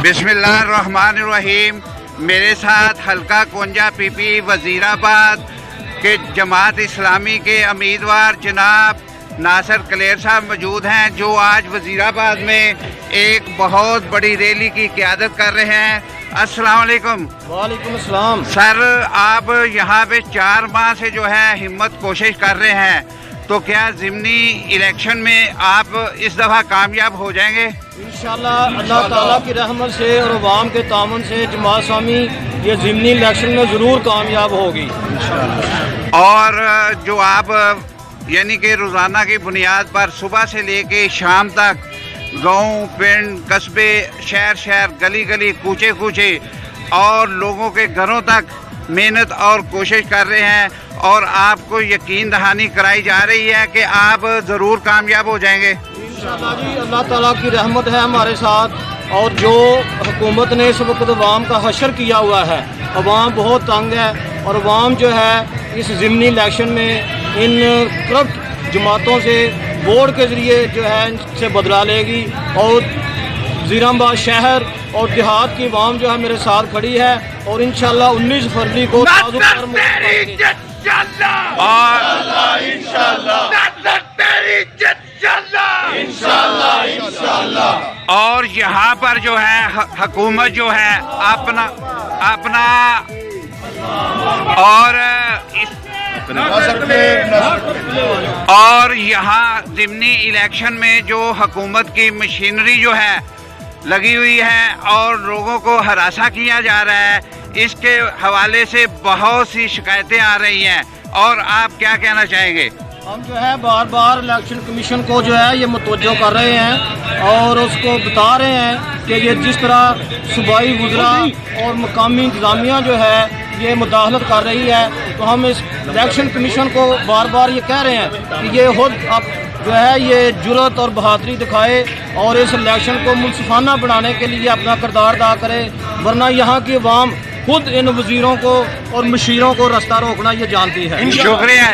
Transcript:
बिस्मिल्लाहिर्रहमानिर्रहीम। मेरे साथ हल्का कोंजा पीपी वजीराबाद के जमात इस्लामी के उम्मीदवार जनाब नासिर कलेर साहब मौजूद हैं, जो आज वजीराबाद में एक बहुत बड़ी रैली की क़यादत कर रहे हैं। अस्सलाम वालेकुम। वालेकुम अस्सलाम। सर, आप यहाँ पे 4 माह से जो है हिम्मत कोशिश कर रहे हैं, तो क्या ज़िमनी इलेक्शन में आप इस दफ़ा कामयाब हो जाएंगे? इंशाल्लाह अल्लाह ताला की रहमत से और अवाम के तामन से जमात इस्लामी ये ज़िमनी इलेक्शन में ज़रूर कामयाब होगी इंशाल्लाह। और जो आप यानी कि रोज़ाना की बुनियाद पर सुबह से लेके शाम तक गांव, पिंड, कस्बे, शहर शहर, गली गली, कूचे कूचे और लोगों के घरों तक मेहनत और कोशिश कर रहे हैं, और आपको यकीन दहानी कराई जा रही है कि आप ज़रूर कामयाब हो जाएंगे इंशाल्लाह जी। अल्लाह ताला की रहमत है हमारे साथ, और जो हुकूमत ने इस वक्त अवाम का हशर किया हुआ है, अवाम बहुत तंग है, और अवाम जो है इस ज़िमनी इलेक्शन में इन करप्ट जमातों से वोट के ज़रिए जो है इनसे बदला लेगी, और वज़ीराबाद शहर और देहात की अवाम जो है मेरे साथ खड़ी है, और इंशाल्लाह 19 फरवरी को और यहाँ पर जो है हुकूमत जो है अपना और यहाँ ज़िमनी इलेक्शन में जो हुकूमत की मशीनरी जो है लगी हुई है और लोगों को हरासा किया जा रहा है, इसके हवाले से बहुत सी शिकायतें आ रही हैं, और आप क्या कहना चाहेंगे? हम जो है बार बार इलेक्शन कमीशन को जो है ये मुतवज्जो कर रहे हैं, और उसको बता रहे हैं कि ये जिस तरह सूबाई वज़रा और मकामी इंतज़ामिया जो है ये मुदाखलत कर रही है, तो हम इस इलेक्शन कमीशन को बार बार ये कह रहे हैं कि ये खुद अब जो है ये जुर्रत और बहादुरी दिखाए और इस इलेक्शन को मुनसिफाना बनाने के लिए अपना किरदार अदा करे, वरना यहाँ की अवाम खुद इन वज़ीरों को और मुशीरों को रास्ता रोकना ये जानती है। शुक्रिया।